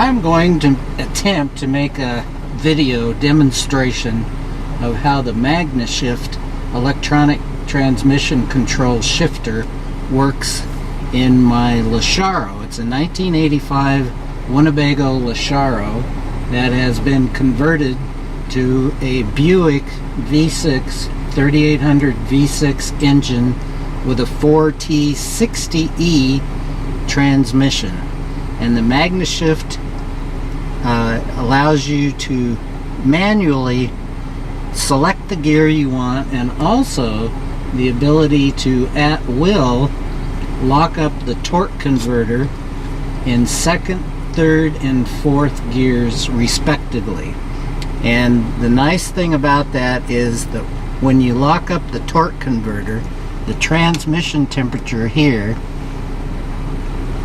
I'm going to attempt to make a video demonstration of how the MagnaShift electronic transmission control shifter works in my LeSharo. It's a 1985 Winnebago LeSharo that has been converted to a Buick V6 3800 V6 engine with a 4T60E transmission. And the MagnaShift allows you to manually select the gear you want, and also the ability to at will lock up the torque converter in second, third, and fourth gears respectively. And the nice thing about that is that when you lock up the torque converter, the transmission temperature here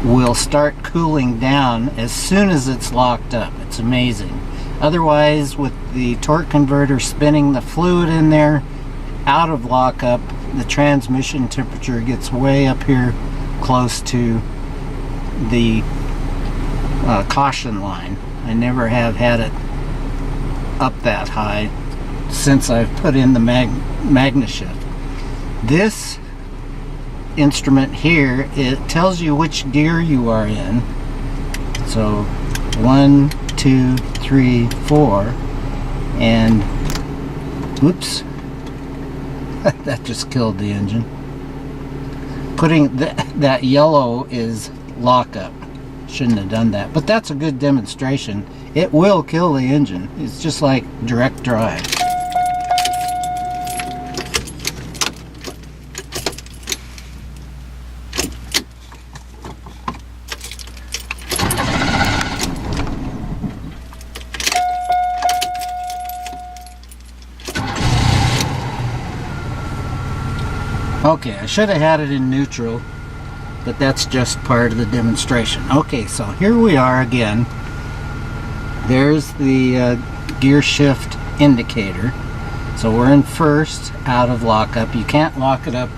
will start cooling down as soon as it's locked up. It's amazing. Otherwise, with the torque converter spinning the fluid in there out of lockup, the transmission temperature gets way up here close to the caution line. I never have had it up that high since I've put in the MagnaShift. This instrument here, it tells you which gear you are in. So 1, 2, 3, 4, and whoops, that just killed the engine. Putting that yellow is lockup. Shouldn't have done that, but that's a good demonstration. It will kill the engine. It's just like direct drive. Okay, I should have had it in neutral, but that's just part of the demonstration. Okay, so here we are again. There's the gear shift indicator. So we're in first, out of lockup. You can't lock it up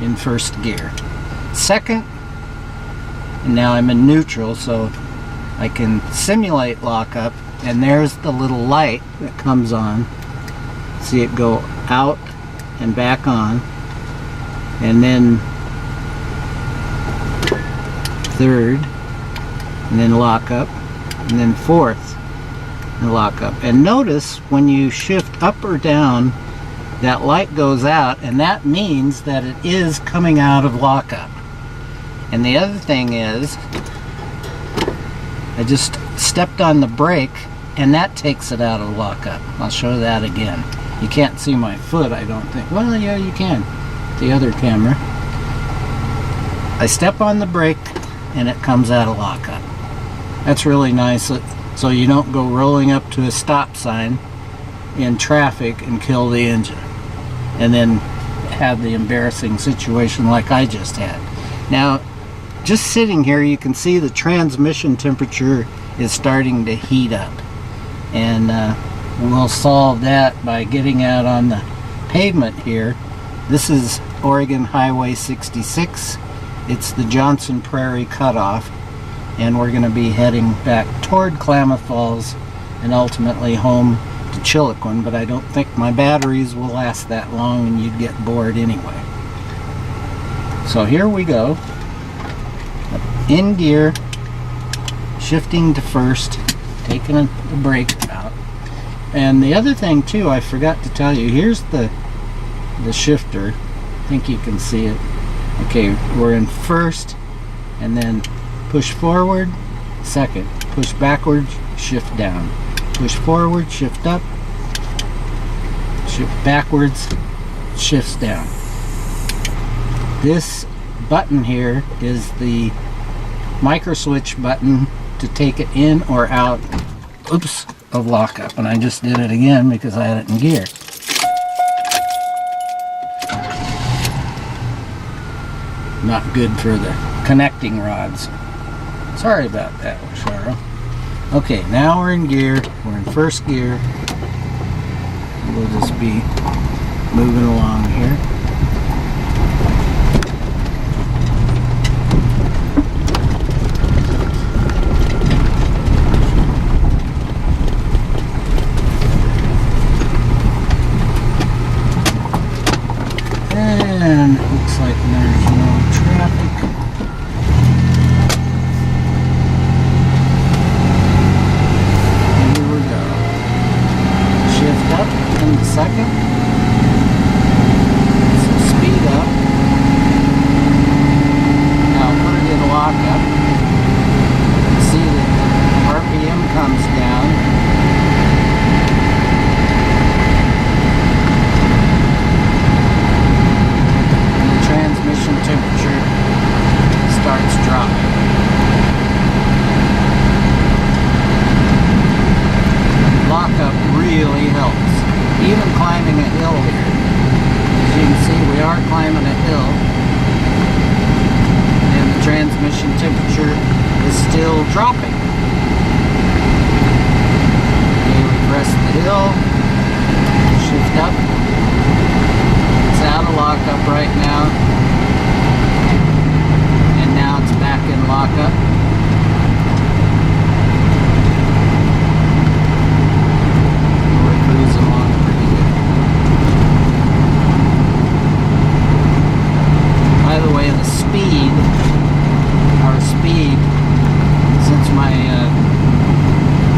in first gear. Second, and now I'm in neutral, so I can simulate lockup, and there's the little light that comes on. See it go out and back on. And then third, and then lock up, and then fourth, and lock up. And notice when you shift up or down, that light goes out, and that means that it is coming out of lockup. And the other thing is, I just stepped on the brake, and that takes it out of lockup. I'll show that again. You can't see my foot, I don't think. Well, yeah, you can. The other camera. I step on the brake and it comes out of lockup. That's really nice, so you don't go rolling up to a stop sign in traffic and kill the engine and then have the embarrassing situation like I just had. Now, just sitting here, you can see the transmission temperature is starting to heat up, and we'll solve that by getting out on the pavement here. This is Oregon Highway 66. It's the Johnson Prairie cutoff, and we're going to be heading back toward Klamath Falls and ultimately home to Chiloquin, but I don't think my batteries will last that long and you'd get bored anyway. So here we go. In gear, shifting to first, taking the brake out. And the other thing too, I forgot to tell you, here's the shifter. I think you can see it. Okay, we're in first, and then push forward, second, push backward, shift down, push forward, shift up, shift backwards, shifts down. This button here is the micro switch button to take it in or out, oops, of lockup. And I just did it again because I had it in gear. Not good for the connecting rods. Sorry about that, LeSharo. Okay, now we're in gear. We're in first gear. We'll just be moving along here. Looks like there's no traffic. Here we go. Shift up in the second. So speed up. Now put it in lockup. See that the RPM comes down. Transmission temperature starts dropping. Lockup really helps. Even climbing a hill here. As you can see, we are climbing a hill. And the transmission temperature is still dropping. Okay, we press the hill. Shift up. It's out of lockup right now, and now it's back in lockup. We're cruising along pretty good. By the way, the speed, our speed, since my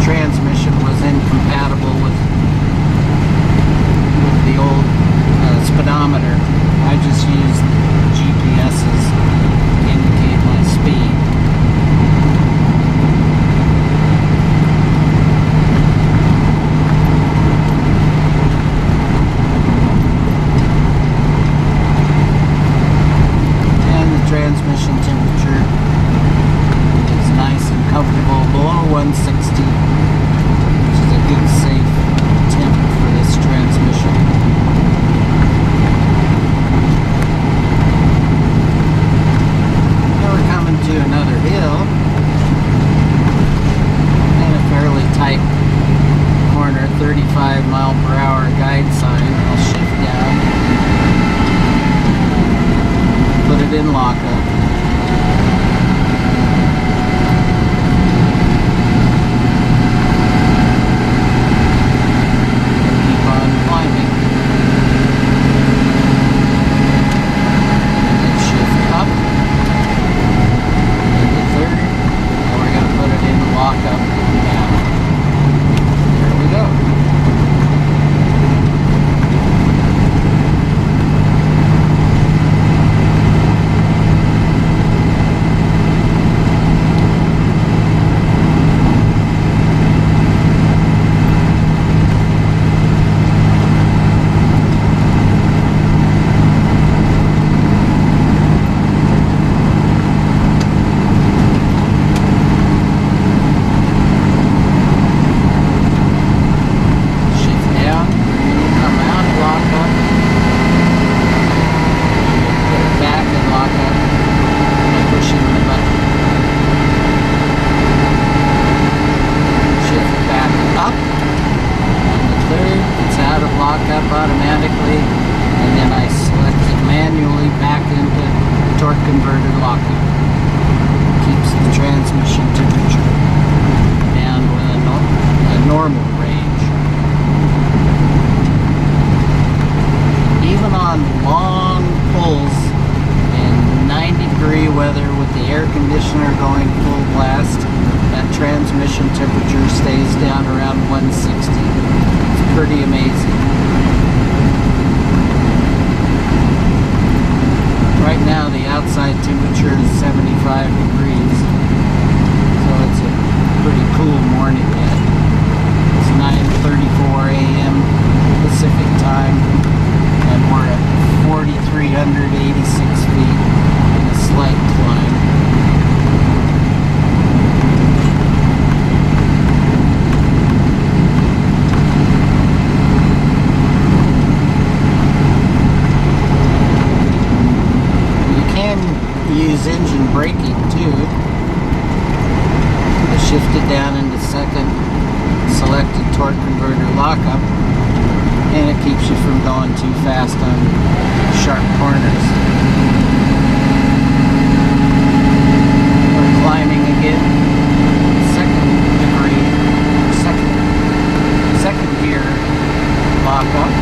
transmission was incompatible with the old speedometer, I just use GPSs to indicate my speed. And the transmission temperature is nice and comfortable below 160, which is a good safe temp for this transmission. To another hill and a fairly tight corner, 35 mile per hour guide sign. I'll shift down, put it in lockup. Keep on climbing. And then shift up. Lockup now. There we go. Automatically, and then I select it manually back into torque converter lockup. Keeps the transmission temperature down with a normal range. Even on long pulls in 90-degree weather with the air conditioner going full blast, that transmission temperature stays down around 160. It's pretty amazing. Right now the outside temperature is 75 degrees, so it's a pretty cool morning yet. It's 9:34 a.m. Pacific time, and we're at 4,386 feet in a slight climb. Use engine braking too. I shifted down into second, selected torque converter lockup, and it keeps you from going too fast on sharp corners. We're climbing again. Second gear lockup.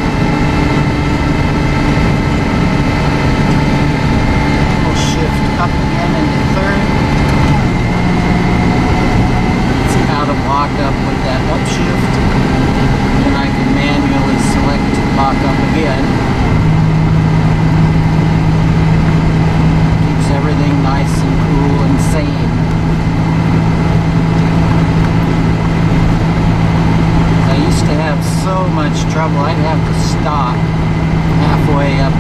stop halfway up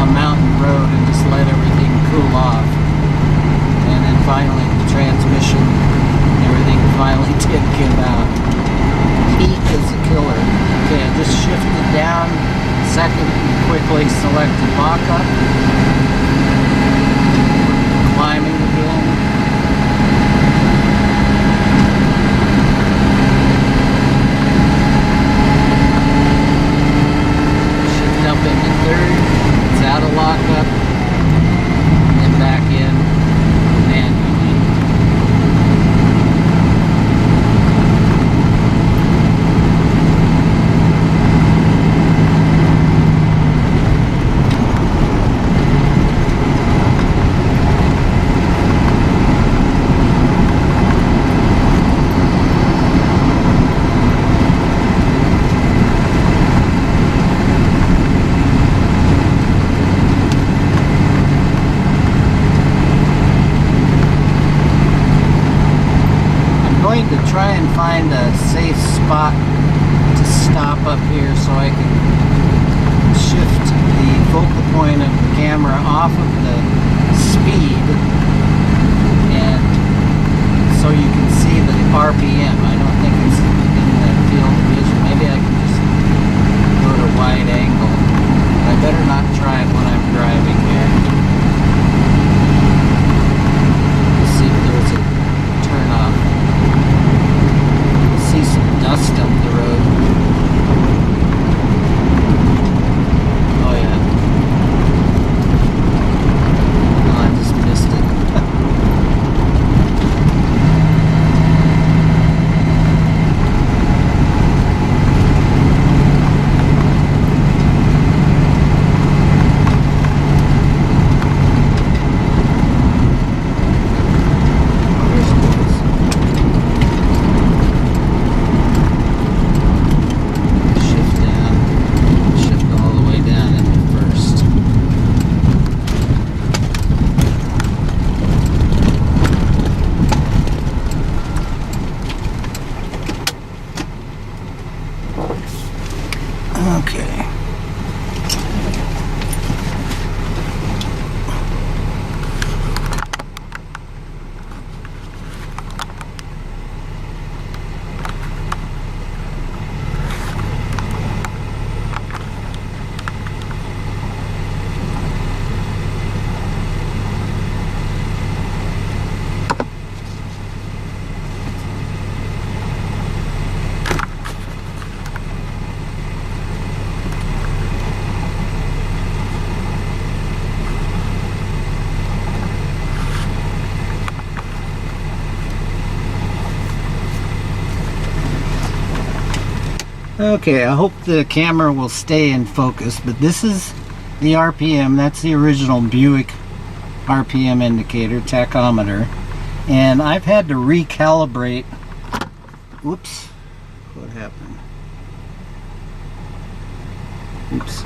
a mountain road and just let everything cool off. And then finally the transmission, everything finally did give out. Heat is a killer. Okay, I just shifted down second and quickly selected lock-up. Climbing again. Shift up into third. It's out of lockup. And back in manually. To try and find a safe spot to stop up here so I can shift the focal point of the camera off of the speed, and so you can see the RPM. I don't think it's in the field of vision. Maybe I can just go to wide angle. I better not try it when I'm driving here. Let's see if there's a turn off. See some dust up the road. Oh yeah. Oh, I just missed it. Okay. Okay, I hope the camera will stay in focus, but this is the RPM. That's the original Buick RPM indicator, tachometer. And I've had to recalibrate. Whoops. What happened? Oops.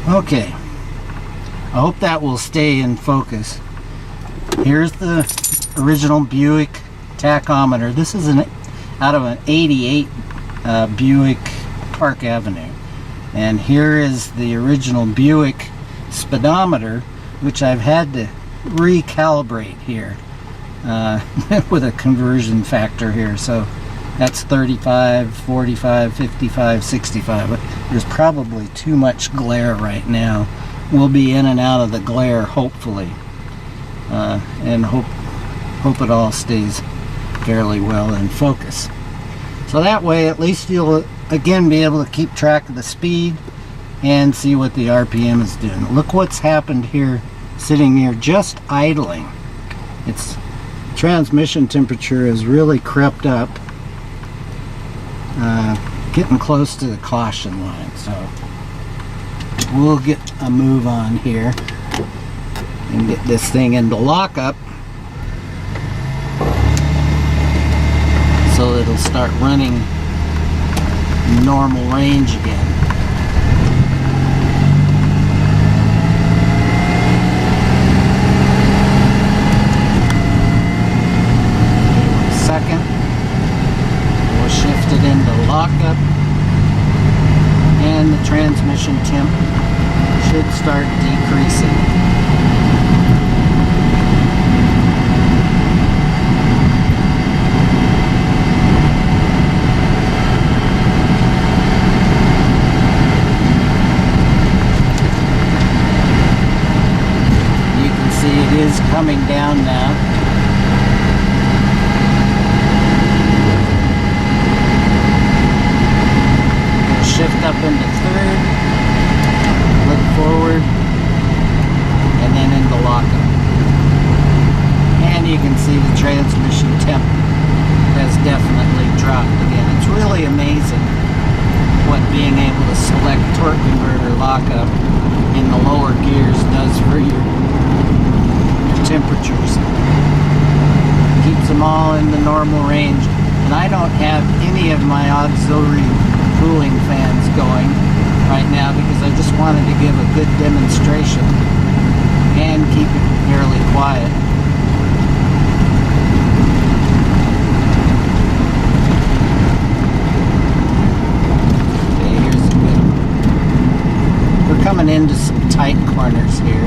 Okay, I hope that will stay in focus. Here's the original Buick tachometer. This is out of an 88 Buick Park Avenue. And here is the original Buick speedometer, which I've had to recalibrate here with a conversion factor here. So that's 35, 45, 55, 65. There's probably too much glare right now. We'll be in and out of the glare, hopefully. And hope it all stays fairly well in focus. So that way at least you'll again be able to keep track of the speed and see what the RPM is doing. Look what's happened here, sitting here just idling. Its transmission temperature has really crept up, getting close to the caution line. So we'll get a move on here and get this thing into lockup so it'll start running normal range again. Second, we'll shift it into lockup, and the transmission temp should start decreasing. You can see it is coming down now. Shift up into third, look forward, and then into lockup. And you can see the transmission temp has definitely dropped again. It's really amazing what being able to select torque converter lockup in the lower gears does for your temperatures. Keeps them all in the normal range. And I don't have any of my auxiliary cooling fans going right now because I just wanted to give a good demonstration and keep it fairly quiet. Okay, here's a good. We're coming into some tight corners here.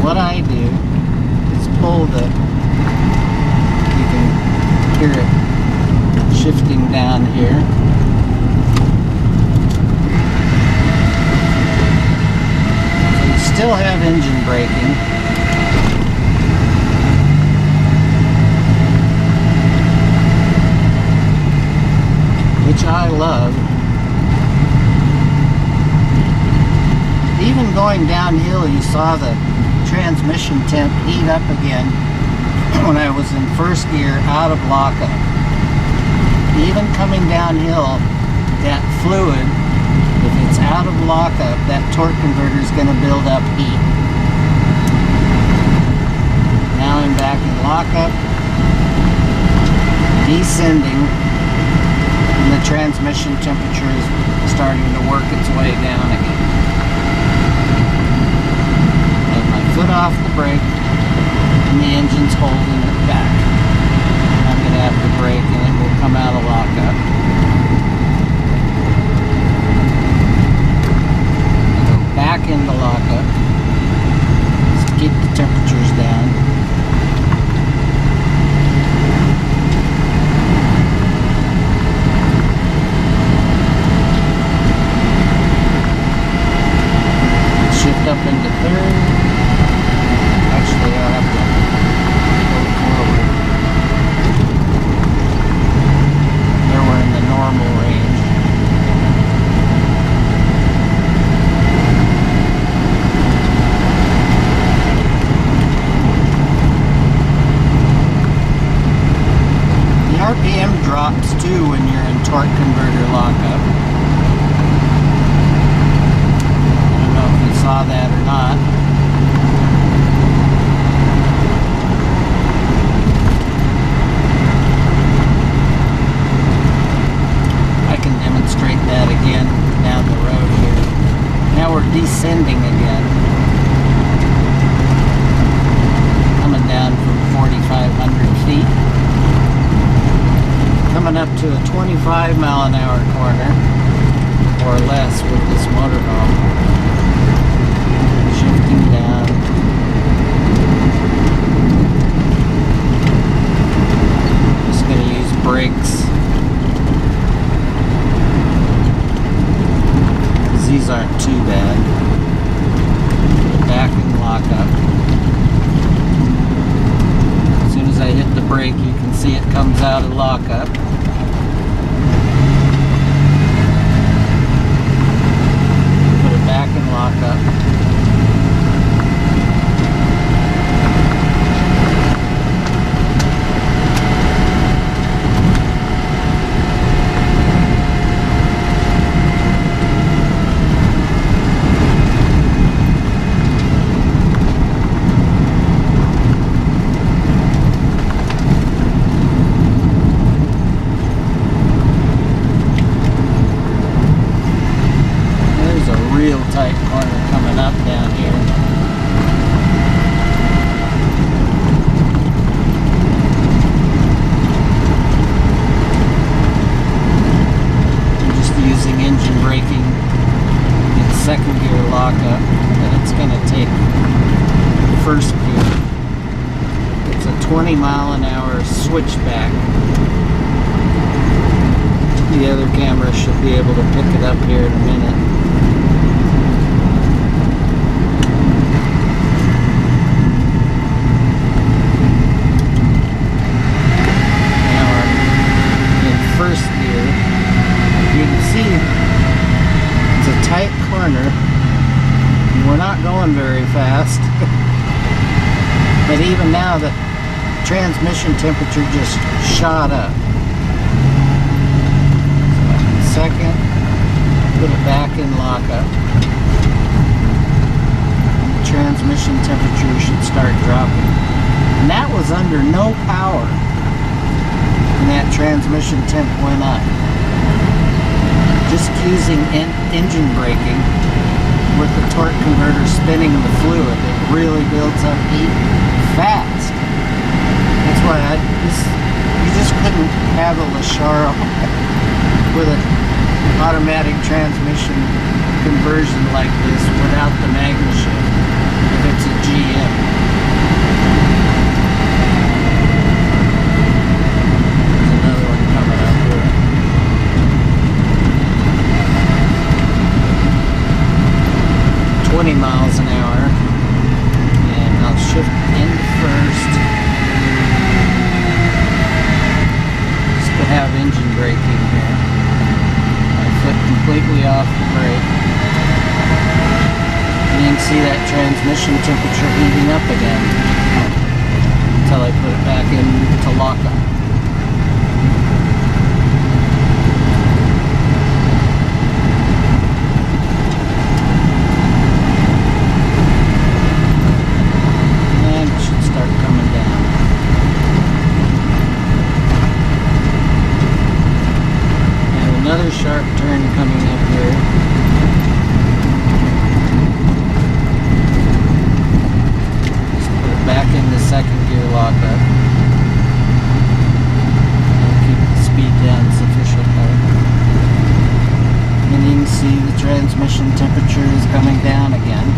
What I do is pull the, you can hear it shifting down here. Still have engine braking. Which I love. Even going downhill, you saw the transmission temp heat up again when I was in first gear out of lockup. Even coming downhill, that fluid, if it's out of lockup, that torque converter is going to build up heat. Now I'm back in lockup, descending, and the transmission temperature is starting to work its way down again. Have my foot off the brake, and the engine's holding it back. I'm going to have to brake, and it will come out of lockup. Back into lockup to keep the temperatures down. Shift up into third. Actually, I'll have to go forward. There we're in the normal range. RPM drops too when you're in torque converter lockup. I don't know if you saw that or not. I can demonstrate that again down the road here. Now we're descending again. Coming down from 4,500 feet. Coming up to a 25 mile an hour corner or less with this motorhome. Shifting down. Just going to use brakes. These aren't too bad. Back in lockup. As soon as I hit the brake, you can see it comes out of lockup. engine braking in second gear lockup, and it's going to take first gear. It's a 20-mile-an-hour switchback. The other camera should be able to pick it up here in a minute. Now we're in first gear. You can see it's a tight corner. We're not going very fast. But even now the transmission temperature just shot up. Second, put it back in lockup. The transmission temperature should start dropping. And that was under no power. And that transmission temp went up. Just using engine braking with the torque converter spinning the fluid, it really builds up heat fast. That's why you just couldn't have a LeSharo with an automatic transmission conversion like this without the MagnaShift if it's a GM. There's another one coming up here. "20 miles an hour," and I'll shift into first. Just to have engine braking here. I flip completely off the brake. And you can see that transmission temperature heating up again until I put it back into lockup. Another sharp turn coming up here. Just put it back into second gear lockup. And keep the speed down sufficiently. And you can see the transmission temperature is coming down again.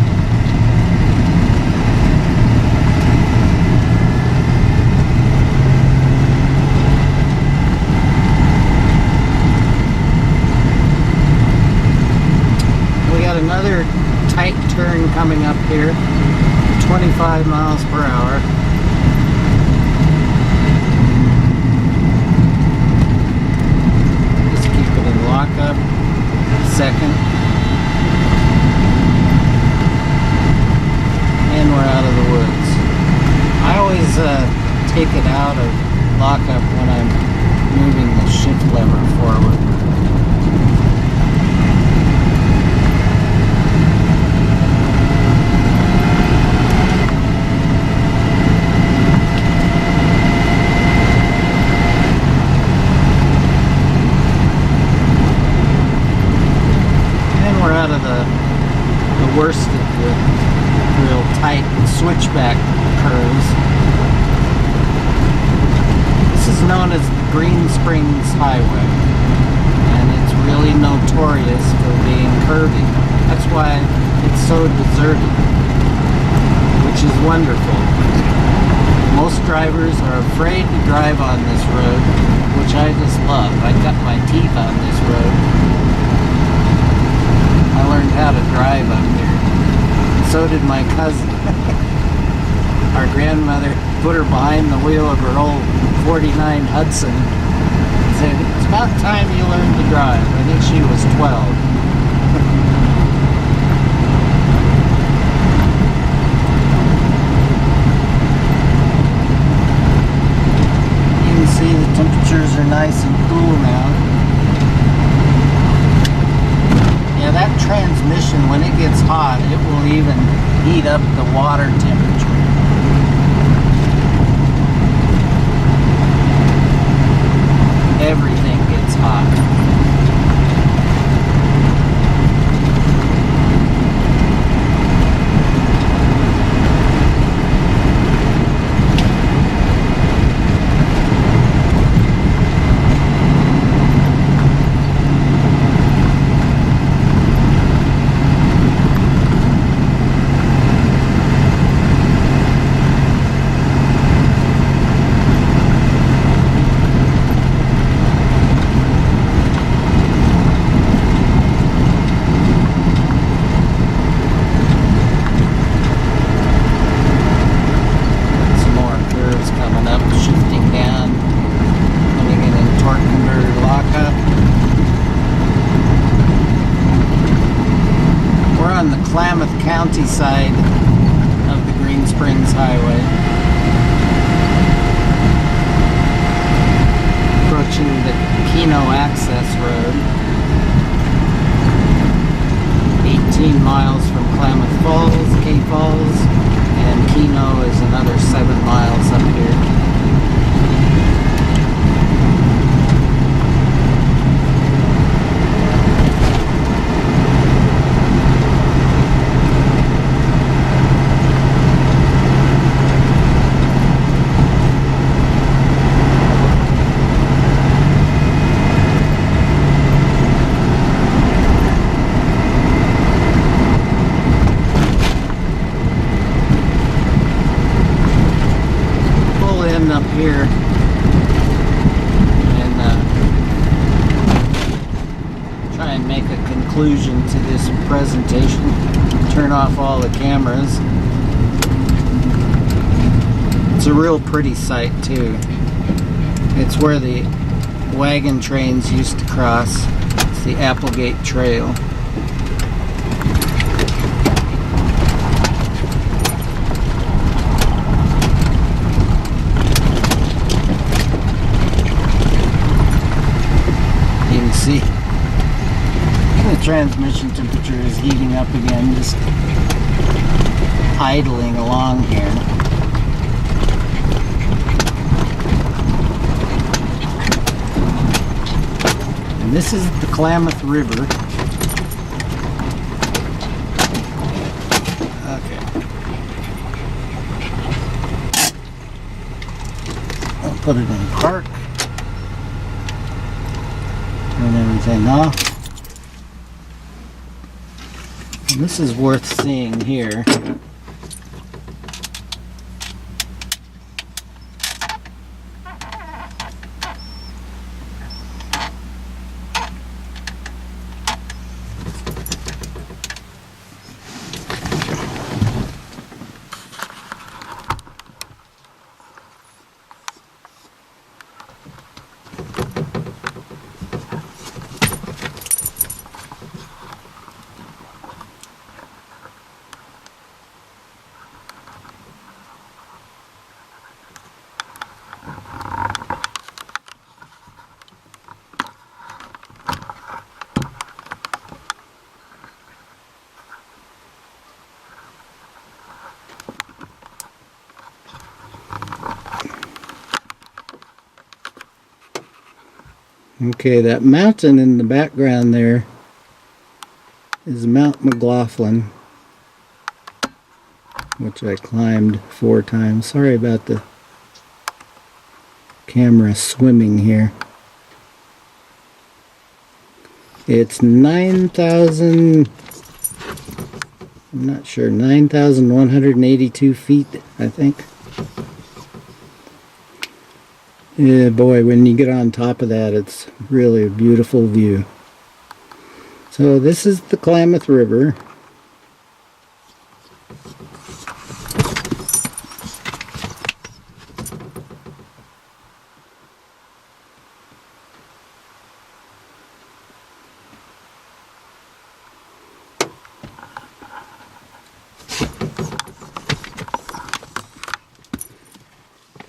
Another tight turn coming up here, 25 miles per hour. Just keep it in lockup, second. And we're out of the woods. I always take it out of lockup when I'm moving the shift lever forward. Out of the worst of the real tight switchback curves. This is known as the Green Springs Highway, and it's really notorious for being curvy. That's why it's so deserted, which is wonderful. Most drivers are afraid to drive on this road, which I just love. I cut my teeth on this road. I learned how to drive up here. So did my cousin. Our grandmother put her behind the wheel of her old 49 Hudson and said, "It's about time you learned to drive." I think she was 12. You can see the temperatures are nice and cool now. Yeah, that transmission, when it gets hot, it will even heat up the water temperature. Everything gets hot. Klamath County side of the Green Springs Highway. Approaching the Keno Access Road. 18 miles from Klamath Falls, K Falls, and Keno is another 7 miles up here. Up here and try and make a conclusion to this presentation. Turn off all the cameras. It's a real pretty sight too. It's where the wagon trains used to cross. It's the Applegate Trail. See, the transmission temperature is heating up again, just idling along here. And this is the Klamath River. Okay. I'll put it in park. Turn everything off. And this is worth seeing here. Okay, that mountain in the background there is Mount McLaughlin, which I climbed 4 times. Sorry about the camera swimming here. It's 9,000, I'm not sure, 9,182 feet, I think. Yeah, boy, when you get on top of that, it's really a beautiful view. So this is the Klamath River.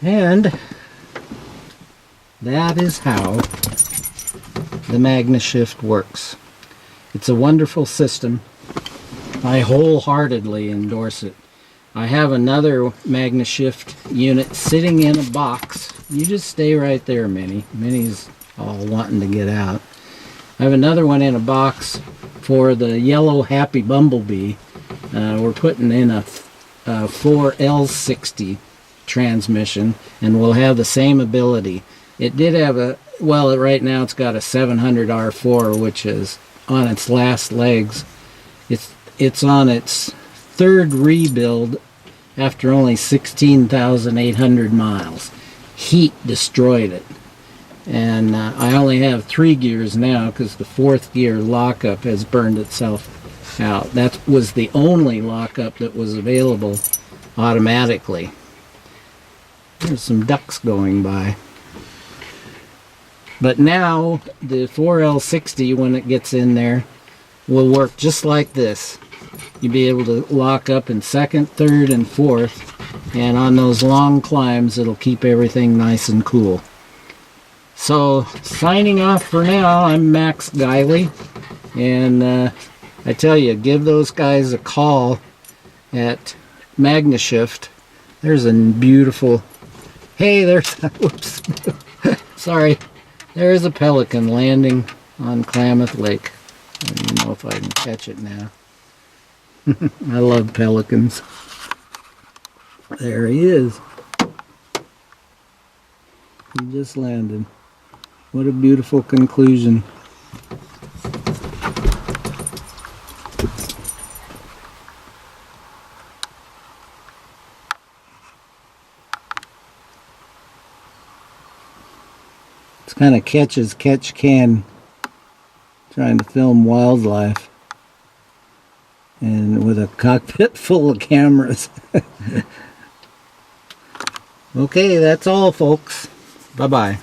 And that is how the MagnaShift works. It's a wonderful system. I wholeheartedly endorse it. I have another MagnaShift unit sitting in a box. You just stay right there, Minnie. Minnie's all wanting to get out. I have another one in a box for the yellow Happy Bumblebee. We're putting in a 4L60 transmission, and we'll have the same ability. It did have a, well, right now it's got a 700R4, which is on its last legs. It's on its 3rd rebuild after only 16,800 miles. Heat destroyed it. And I only have 3 gears now because the 4th gear lockup has burned itself out. That was the only lockup that was available automatically. There's some ducks going by. But now the 4L60, when it gets in there, will work just like this. you'll be able to lock up in second, third, and fourth. And on those long climbs, it'll keep everything nice and cool. So, signing off for now, I'm Max Guiley. And I tell you, give those guys a call at MagnaShift. There's a beautiful... Hey, there's... Whoops. Sorry. There's a pelican landing on Klamath Lake. I don't even know if I can catch it now. I love pelicans. There he is. He just landed. What a beautiful conclusion. It's kind of catch as catch can, trying to film wildlife and with a cockpit full of cameras. Okay, that's all, folks. Bye-bye.